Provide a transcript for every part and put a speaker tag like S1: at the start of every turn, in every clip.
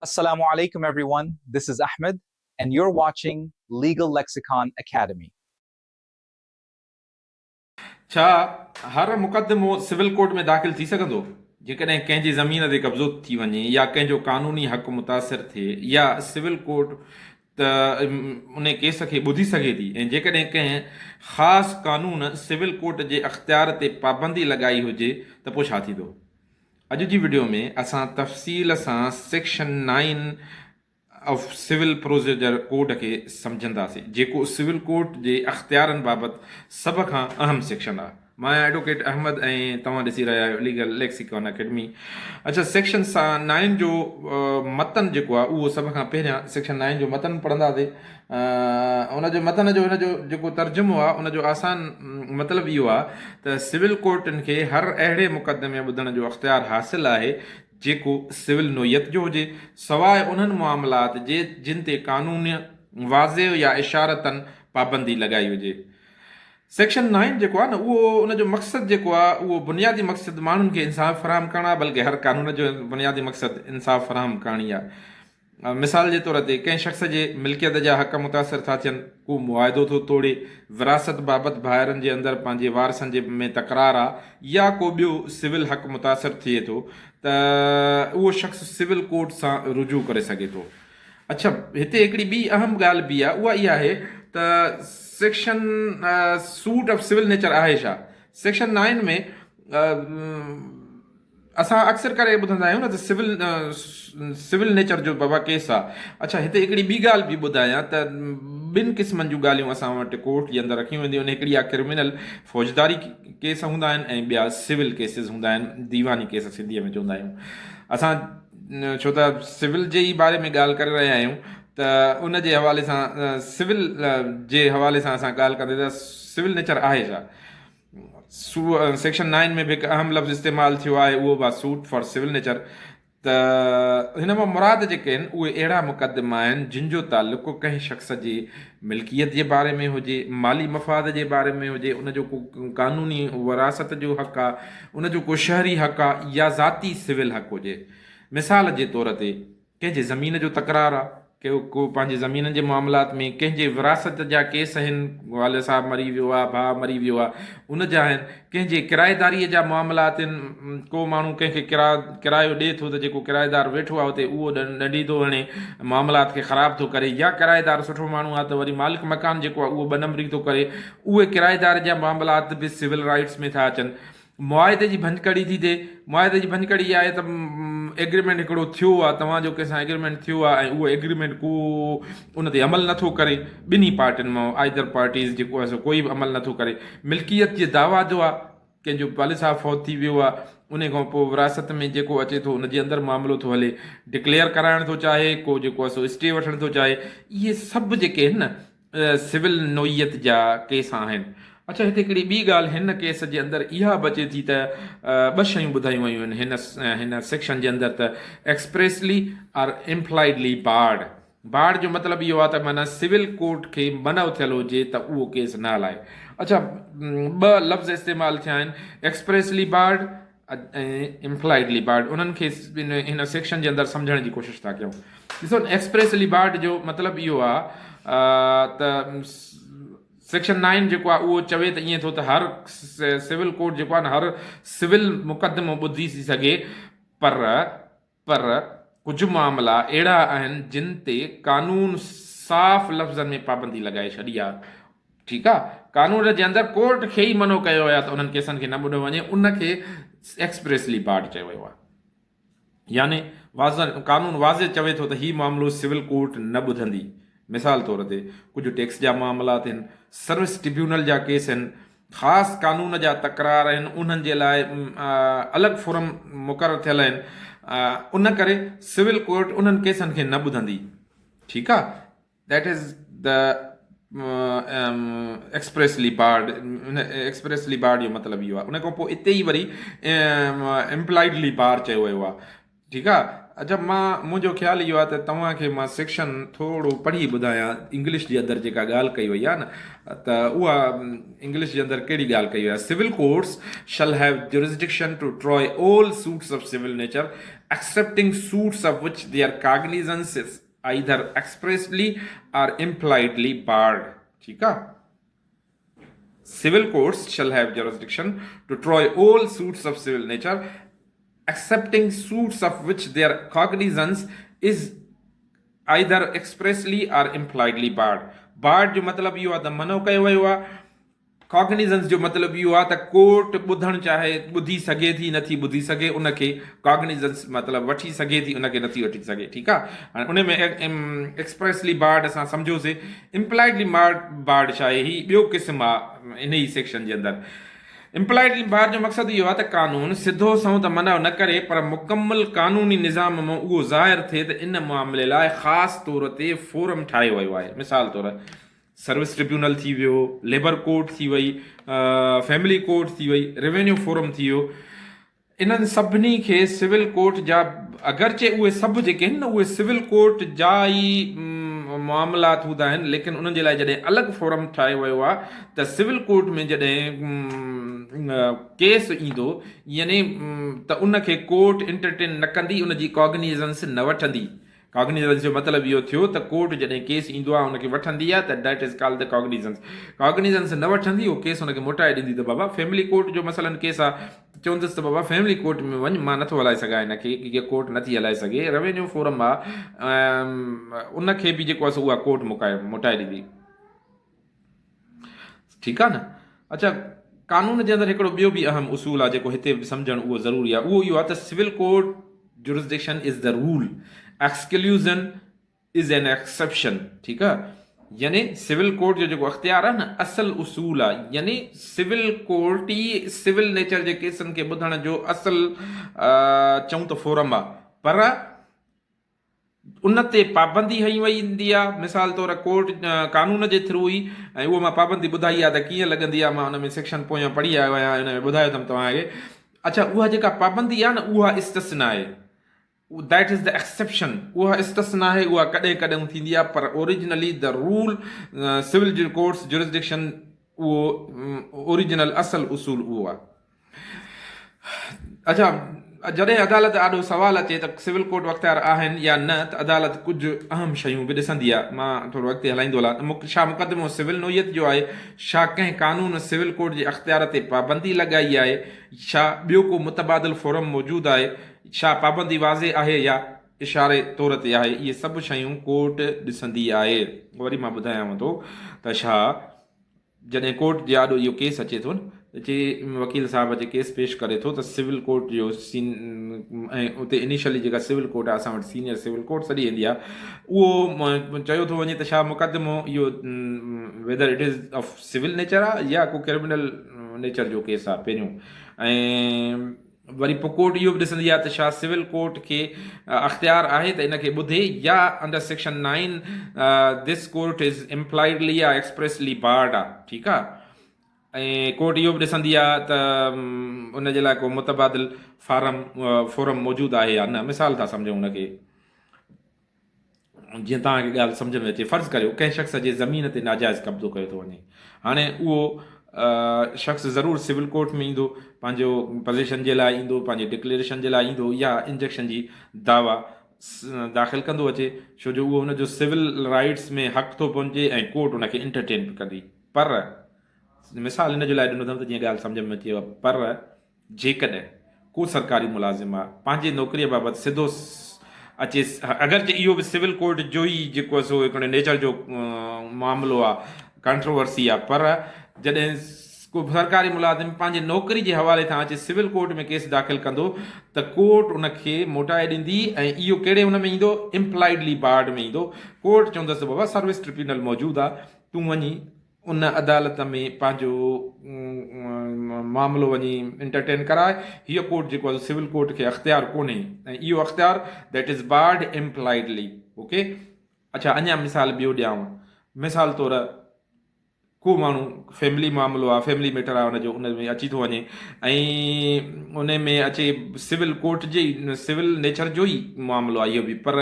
S1: Assalamu alaikum, everyone. This is Ahmed, and you're watching Legal Lexicon Academy.
S2: छा हर मुक़दमो civil court में दाख़िल थी सघंदो जेकॾहिं कंहिंजी ज़मीन ते कब्ज़ो थी वञे या कंहिंजो क़ानूनी हक़ मुतासिर थिए या सिविल कोर्ट उन केस खे ॿुधी सघे थी ऐं जेकॾहिं कंहिं ख़ासि क़ानून सिविल कोर्ट जे अख़्तियार ते पाबंदी लॻाई हुजे त पोइ छा थींदो। अॼु जी वीडियो में असां तफ़सील सां section 9 of civil procedure code खे सम्झंदासीं जेको सिविल कोर्ट जे अख़्तियारनि बाबति सभ खां अहम सेक्शन आहे। मां एडवोकेट अहमद ऐं तव्हां ॾिसी रहिया आहियो लीगल लेक्सिकॉन अकेडमी। अच्छा, सेक्शन 9 जो मतन जेको आहे उहो सभ खां पहिरियां सेक्शन 9 जो मतन पढ़ंदासीं। उनजो मतन जो हिनजो जेको तर्जुमो आहे उनजो आसान मतिलबु इहो आहे त सिविल कोर्टनि खे हर अहिड़े मुक़दमे ॿुधण जो अख़्तियार हासिलु आहे जेको सिविल नोयत जो हुजे सवाइ उन्हनि मामलात जे जिन ते क़ानून वाज़े या इशारतनि पाबंदी लॻाई हुजे। सेक्शन 9 जेको आहे न उहो उनजो मक़सदु जेको आहे उहो बुनियादी मक़सदु माण्हुनि खे इंसाफ़ फ़राहम करणु आहे, बल्कि हर क़ानून जो बुनियादी मक़सदु इंसाफ़ फ़राहम करणी आहे। मिसाल जे तौर ते कंहिं शख़्स जे मिल्कियत जा हक़ मुतासिर था थियनि, को मुआइदो थो तोड़े, विरासत बाबति भाइरनि जे अंदरि पंहिंजे वारसनि जे में तकरार आहे या को ॿियो सिविल हक़ मुतासिर थिए थो त उहो शख़्स सिविल कोर्ट सां रुजू करे सघे थो। अच्छा, हिते हिकिड़ी ॿी अहम ॻाल्हि बि आहे, उहा इहा आहे त section suit of civil nature आहे छा। सेक्शन 9 में असां अक्सर करे ॿुधंदा आहियूं न त सिविल नेचर जो बाबा केस आहे। अच्छा, हिते हिकिड़ी ॿी ॻाल्हि बि ॿुधायां त ॿिनि क़िस्मनि जूं ॻाल्हियूं असां वटि कोर्ट जे अंदरि रखियूं वेंदियूं आहिनि। हिकिड़ी आहे क्रिमिनल फ़ौजदारी केस हूंदा आहिनि ऐं ॿिया सिविल केसिस हूंदा आहिनि, दीवानी केस सिंधीअ में चवंदा आहियूं असां, छो त सिविल जे ई बारे में ॻाल्हि करे रहिया आहियूं त उन जे हवाले सां सिविल जे हवाले सां असां ॻाल्हि कंदे त सिविल नेचर आहे छा। सेक्शन 9 में बि हिकु अहम लफ़्ज़ इस्तेमालु थियो आहे, उहो बि सूट फॉर सिविल नेचर। त हिन मां मुराद जेके आहिनि उहे अहिड़ा मुक़दमा आहिनि जिन जो तालुक़ु कंहिं शख़्स जे मिल्कियत जे बारे में हुजे, माली मफ़ाद जे बारे में हुजे, उनजो को क़ानूनी विरासत जो हक़ आहे, उनजो को शहरी हक़ आहे या ज़ाती सिविल हक़ हुजे। मिसाल जे तौर ते कंहिंजे ज़मीन जो तकरार आहे, को पंहिंजे ज़मीननि जे मामलात में कंहिंजे विरासत जा केस आहिनि, वाले साहब मरी वियो आहे, भाउ मरी वियो आहे, उन जा आहिनि। कंहिंजे किराएदारीअ जा मामलात आहिनि, को माण्हू कंहिंखे किरायो ॾिए थो त जेको किराएदार वेठो आहे उते उहो ॾंडी थो हणे, मामलात खे ख़राबु थो करे, या किराएदार सुठो माण्हू आहे त वरी मालिक मकान जेको आहे उहो ॿ नंबरी थो करे, उहे किराएदार जा मामलात बि सिविल राइट्स में था अचनि। मुआइदे जी भंजकड़ी थी थिए, मुआइदे जी भंजकड़ी आहे त एग्रीमेंट हिकिड़ो थियो आहे, तव्हांजो कंहिंसां एग्रीमेंट थियो आहे ऐं उहो एग्रीमेंट को उन ते अमल नथो करे, ॿिन्ही पार्टियुनि मां आइदर पार्टीज़ जेको आहे सो कोई बि अमल नथो करे। मिल्कियत जे दावा जो आहे, कंहिंजो वालिद साहब फौत थी वियो आहे, उन खां पोइ विरासत में जेको अचे थो उनजे अंदरि मामिलो थो हले, डिक्लेयर कराइण थो चाहे, को जेको आहे सो स्टे वठणु थो चाहे, इहे सभु जेके आहिनि न सिविल नोयत जा केस आहिनि। अच्छा, हिते हिकिड़ी ॿी ॻाल्हि हिन केस जे अंदरि इहा बचे थी त ॿ शयूं ॿुधायूं वयूं आहिनि हिन सेक्शन जे अंदरि त एक्सप्रेसली और इम्प्लाइडली बार्ड। बार्ड जो मतिलबु इहो आहे त माना सिविल कोर्ट खे मनो थियलु हुजे त उहो केस न हलाए। अच्छा, ॿ लफ़्ज़ इस्तेमालु थिया आहिनि, एक्सप्रेसली बार्ड ऐं इम्प्लाइडली बार्ड। उन्हनि खे हिन सेक्शन जे अंदरि सम्झण जी कोशिशि था कयूं। ॾिसो, एक्सप्रेसली बार्ड जो मतिलबु इहो आहे त सेक्शन 9 जेको आहे उहो चवे त ईअं थो त हर सिविल कोर्ट जेको आहे न हर सिविल मुक़दमो ॿुधी थी सघे, पर कुझु मामला अहिड़ा आहिनि जिन ते कानून साफ़ लफ़्ज़नि में पाबंदी लॻाए छॾी आहे। ठीकु आहे, कानून जे अंदरि कोर्ट खे ई मनो कयो आहे त उन्हनि केसनि खे न ॿुधो वञे, उनखे एक्सप्रेसली बार्ड चयो वियो आहे। यानी कानून वाज़े चवे थो त हीउ मामिलो सिविल कोर्ट न ॿुधंदी। मिसाल तौर ते कुझु टैक्स जा मामलात आहिनि, सर्विस ट्रिब्यूनल जा केस आहिनि, ख़ासि कानून जा तकरार आहिनि, उन्हनि जे लाइ अलॻि फोरम मुक़ररु थियल आहिनि, उन करे सिविल कोर्ट उन्हनि केसनि खे न ॿुधंदी। ठीकु आहे, that is the expressly barred. Expressly barred जो मतिलबु इहो आहे। उन खां पोइ इते ई वरी इम्प्लाइडली बार चयो वियो आहे। ठीकु आहे, अच्छा मुंहिंजो ख़्यालु इहो आहे त तव्हांखे मां सेक्शन थोरो पढ़ी ॿुधायां इंग्लिश जे अंदरि जेका ॻाल्हि कई वई आहे न त उहा इंग्लिश जे अंदरि कहिड़ी ॻाल्हि कई वई आहे civil courts shall have jurisdiction to try all suits of civil nature excepting suits of which their cognizance is either expressly or impliedly barred. ठीक आहे Civil courts shall have jurisdiction to try all suits of civil nature, excepting suits of which their cognizance is either expressly or impliedly barred. Barred जो मतलब इहो आहे त मनो कयो वियो आहे कॉग्निजेंस जो मतिलबु इहो आहे त कोर्ट ॿुधणु चाहे ॿुधी सघे थी नथी ॿुधी सघे उनखे कॉग्निजेंस मतिलबु वठी सघे थी उनखे नथी वठी सघे ठीकु आहे हाणे उन में एक्सप्रेसली बार्ड असां सम्झोसीं इम्प्लाइडली बार्ड छा आहे हीउ ॿियो क़िस्म आहे इन ई सेक्शन जे अंदरि इम्प्लाइडली बार जो मक़सदु इहो आहे त कानून सिधो सऊं त मना न करे पर मुकमल कानूनी निज़ाम मां उहो ज़ाहिर थिए त इन मामले लाइ ख़ासि तौर ते फोरम ठाहियो वियो आहे मिसाल तौरु सर्विस ट्रिब्यूनल थी वियो लेबर कोर्ट थी वई फैमिली कोर्ट थी वई रेवेन्यू फोरम थी वियो इन्हनि सभिनी खे सिविल कोर्ट जा अगरचे उहे सभु जेके आहिनि न उहे सिविल कोर्ट जा ई मामलात हूंदा आहिनि लेकिन उन्हनि जे लाइ जॾहिं अलॻि फोरम ठाहियो वियो आहे त सिविल कोर्ट में जॾहिं केस ईंदो यानी त उनखे कोर्ट इंटरटेन न कंदी उनजी कॉग्निजेंस न वठंदी कॉग्निजेंस जो मतिलबु इहो थियो त कोर्ट जॾहिं केस ईंदो आहे उनखे वठंदी आहे त that is called the cognizance न वठंदी उहो केस उनखे मोटाए ॾींदी त बाबा फैमिली कोर्ट जो मसइलनि केस आहे चवंदुसि त बाबा फैमिली कोर्ट में वञ मां नथो हलाए सघां हिनखे की कोर्ट नथी हलाए सघे रेवेन्यू फोरम आहे उनखे बि जेको आहे उहा कोर्ट मोटाए ॾींदी ठीकु आहे न अच्छा कानून जे अंदरि हिकिड़ो ॿियो बि अहम उसूल आहे जेको हिते सम्झणु उहो ज़रूरी आहे उहो इहो आहे त civil court jurisdiction is the rule exclusion is an exception ठीकु आहे यानी सिविल कोर्ट जो जेको अख़्तियार आहे न असल उसूल आहे यानी सिविल कोर्ट ई सिविल नेचर जे केसनि खे ॿुधण जो असल चऊं त फोरम आहे पर उन ते पाबंदी हई वई ईंदी आहे मिसाल तौरु कोर्ट कानून जे थ्रू ई ऐं उहो मां पाबंदी ॿुधाई आहे त कीअं लॻंदी आहे मां हुन में सेक्शन पोयां पढ़ी आयो आहियां हिन में ॿुधायो अथमि तव्हांखे अच्छा उहा जेका पाबंदी आहे न उहा इस्तिस्ना आहे दैट इज़ द एक्सेप्शन उहा इस्तिस्ना आहे उहा कॾहिं कॾहिं थींदी आहे पर originally the rule civil courts jurisdiction उहो ओरिजिनल असल उसूल उहो आहे अच्छा जॾहिं अदालत ॾाढो सुवाल अचे त सिविल कोर्ट अख़्तियार आहिनि या न त अदालत कुझु अहम शयूं बि ॾिसंदी आहे मां थोरो अॻिते हलाईंदो हलां छा मुक़दमो सिविल नोयत जो आहे छा कंहिं कानून सिविल कोर्ट जे अख़्तियार ते पाबंदी लॻाई आहे छा ॿियो को मुतबादिल फोरम मौजूदु आहे छा पाबंदी वाज़े आहे या इशारे तौर ते आहे इहे सभु शयूं कोर्ट ॾिसंदी आहे वरी मां ॿुधायांव थो त छा जॾहिं कोर्ट जे आॾो इहो केस अचे थो न जे वकील साहिब जे केस पेश करे थो त सिविल कोर्ट जो ऐं उते इनिशियली जेका सिविल कोर्ट आहे असां वटि सीनियर सिविल कोर्ट सॼी ईंदी आहे उहो चयो थो वञे त छा मुक़दमो इहो whether it is of civil nature आहे या को क्रिमिनल नेचर जो केस आहे पहिरियों ऐं वरी पोइ कोर्ट इहो बि ॾिसंदी आहे त छा सिविल कोर्ट खे अख़्तियार आहे त इनखे ॿुधे या under section 9 this court is impliedly या एक्सप्रेसली बार्ड आहे ठीकु आहे ऐं कोर्ट इहो बि ॾिसंदी आहे त उन जे लाइ को मुतबादिल फोरम मौजूदु आहे या न मिसाल था सम्झूं उनखे जीअं तव्हांखे ॻाल्हि सम्झ में अचे फ़र्ज़ु करियो कंहिं शख़्स जे ज़मीन ते नाजाइज़ कब्ज़ो कयो थो वञे हाणे उहो शख़्स ज़रूरु सिविल कोर्ट में ईंदो पंहिंजो पोज़ीशन जे लाइ ईंदो पंहिंजे डिक्लेरेशन जे लाइ ईंदो या इंजेक्शन जी दावा दाख़िल कंदो अचे छो जो उहो हुनजो सिविल राइट्स में हक़ थो पहुचे ऐं कोर्ट उनखे इंटरटेन कंदी पर मिसाल हिन जे लाइ ॾिनो अथमि त जीअं ॻाल्हि सम्झ में अचेव पर जेकॾहिं को सरकारी मुलाज़िम आहे पंहिंजे नौकरीअ बाबति सिधो अचे अगरि इहो बि सिविल कोर्ट जो ई जेको आहे सो हिकिड़े नेचर जो मामिलो आहे कंट्रोवर्सी आहे पर जॾहिं को सरकारी मुलाज़िम पंहिंजे नौकरी जे हवाले सां अचे सिविल कोर्ट में केस दाख़िल कंदो त कोर्ट उनखे मोटाए ॾींदी ऐं इहो कहिड़े हुन में ईंदो इम्प्लाइडली बार्ड में ईंदो कोर्ट चवंदसि बाबा सर्विस ट्रिब्यूनल मौजूदु आहे तूं वञी उन अदालत में पंहिंजो मामिलो वञी इंटरटेन कराए हीअ कोर्ट जेको आहे सिविल कोर्ट खे अख़्तियार कोन्हे ऐं इहो अख़्तियार that is barred impliedly okay अच्छा अञा मिसाल ॿियो ॾियांव मिसाल तौरु को माण्हू फैमिली मामिलो आहे, फैमिली मैटर आहे हुनजो, उन में अची थो वञे ऐं उन में अचे सिविल कोर्ट जे सिविल नेचर जो ई मामिलो आहे इहो बि। पर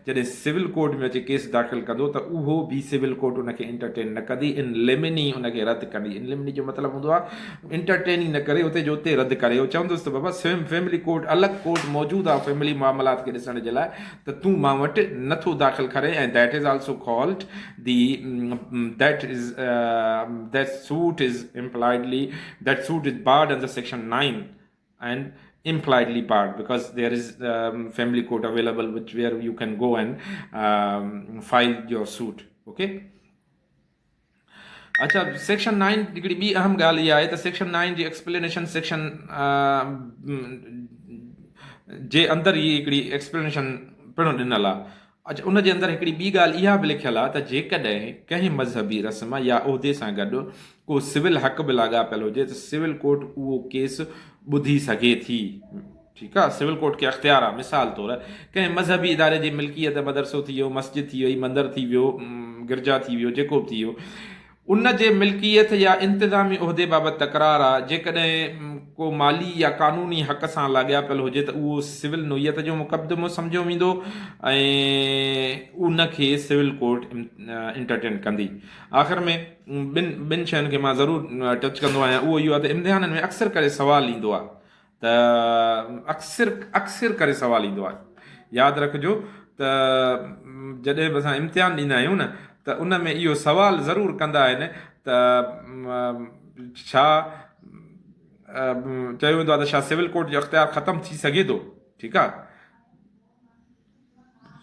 S2: जॾहिं सिविल कोर्ट में अचे केस दाख़िल कंदो त उहो बि सिविल कोर्ट उनखे इंटरटेन न कंदी, इन लिमिनी उनखे रद्द कंदी। इन लिमिनी जो मतिलबु हूंदो आहे इंटरटेन ई न करे, उते जो उते रद्द करे। उहो चवंदुसि त बाबा फैमिली कोर्ट अलॻि कोर्ट मौजूदु आहे फैमिली मामलात खे ॾिसण जे लाइ, त तूं मां वटि नथो दाख़िल करे। ऐं that is also called the that suit is barred under section 9 and impliedly barred because there is family court available where you can go and file your suit. Okay, अच्छा सेक्शन 9 हिकिड़ी ॿी अहम ॻाल्हि इहा आहे त सेक्शन 9 जी explanation section जे अंदरि ई हिकिड़ी एक्सप्लेनेशन पिणु ॾिनल आहे। अच्छा उन जे अंदरि हिकिड़ी ॿी ॻाल्हि इहा बि लिखियलु आहे त जेकॾहिं कंहिं मज़हबी रस्म या उहिदे सां गॾु को सिविल हक़ बि लाॻापियल हुजे त सिविल कोर्ट उहो केस ॿुधी सघे थी। ठीकु आहे, सिविल कोर्ट खे अख़्तियार आहे। मिसाल तौरु कंहिं मज़हबी इदारे जी मिल्कियत, मदरसो थी वियो, मस्जिद थी वई, मंदरु थी वियो, गिरजा थी वियो, जेको बि थी वियो, उन जे मिल्कियत या इंतिज़ामी उहिदे बाबति तकरार आहे। जेकॾहिं को माली या क़ानूनी हक़ सां लाॻापियल हुजे त उहो सिविल नोयत जो मुक़दमो सम्झो वेंदो ऐं उनखे सिविल कोर्ट इंटरटेन कंदी। आख़िर में ॿिनि शयुनि खे मां ज़रूरु टच कंदो आहियां। उहो इहो आहे त इम्तिहाननि में अक्सर करे सुवालु ईंदो आहे, त अक्सर करे सुवालु ईंदो आहे। यादि रखिजो त जॾहिं बि असां इम्तिहान ॾींदा आहियूं न त उन में इहो सुवालु ज़रूरु कंदा आहिनि त छा चयो वेंदो आहे त छा सिविल कोर्ट जो अख़्तियार ख़तमु थी सघे थो। ठीकु आहे,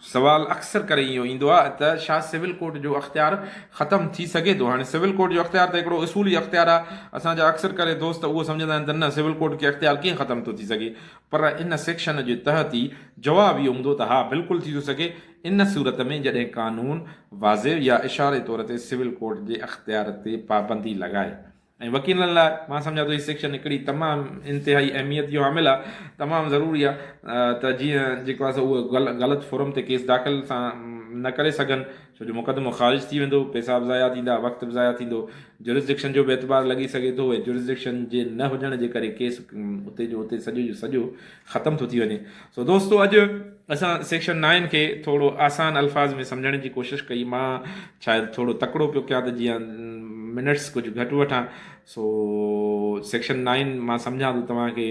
S2: सुवालु अक्सर करे इहो ईंदो आहे त छा सिविल कोर्ट जो अख़्तियार ख़तमु थी सघे थो। हाणे सिविल कोर्ट जो अख़्तियार त हिकिड़ो उसूली अख़्तियार आहे। असांजा अक्सर करे दोस्त उहो सम्झंदा आहिनि त न सिविल कोर्ट खे अख़्तियार कीअं ख़तमु थो थी सघे, पर इन सेक्शन जे तहत ई जवाबु इहो हूंदो त हा बिल्कुलु थी थो सघे, इन सूरत में जॾहिं कानून वाज़िब या इशारे तौर ते सिविल कोर्ट जे अख़्तियार ते पाबंदी लॻाए। ऐं वकीलनि लाइ मां सम्झां थो हीअ सेक्शन हिकिड़ी तमामु इंतिहाई अहमियत जो हामिल आहे, तमामु ज़रूरी आहे त जीअं जेको आहे उहो ग़लति फोरम ते केस दाख़िल सां न करे सघनि, छो जो मुक़दमो ख़ारिज थी वेंदो, पैसा बि ज़ाया थींदा, वक़्तु बि ज़ाया थींदो, जुरिसडिक्शन जो बि एतबार लॻी सघे थो। ऐं जुरिसडिक्शन जे न हुजण जे करे केस उते जो उते सॼो जो सॼो ख़तमु थो थी वञे। सो दोस्तो अॼु असां सेक्शन 9 खे थोरो आसान अल्फाज़ में सम्झण जी कोशिशि कई। मां शायदि थोरो तकिड़ो पियो कयां त जीअं मिनट्स कुझु घटि वठां। सो सेक्शन 9 मां सम्झां थो तव्हांखे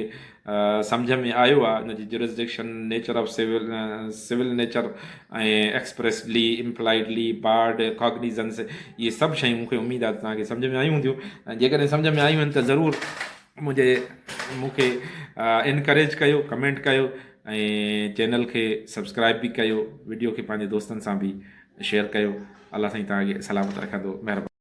S2: सम्झ में आयो आहे। हुनजी jurisdiction, nature of civil nature ऐं एक्सप्रेसली, इम्प्लाइडली, बार्ड, कॉग्निजेंस, इहे सभु शयूं मूंखे उमेदु आहे त तव्हांखे सम्झ में आयूं हूंदियूं। ऐं जेकॾहिं सम्झ में आयूं आहिनि त ज़रूरु मूंखे इनकरेज कयो, कमेंट कयो ऐं चैनल खे सब्सक्राइब बि कयो, वीडियो खे पंहिंजे दोस्तनि सां बि शेयर कयो। अलाह साईं तव्हांखे सलामत रखंदो। महिरबानी।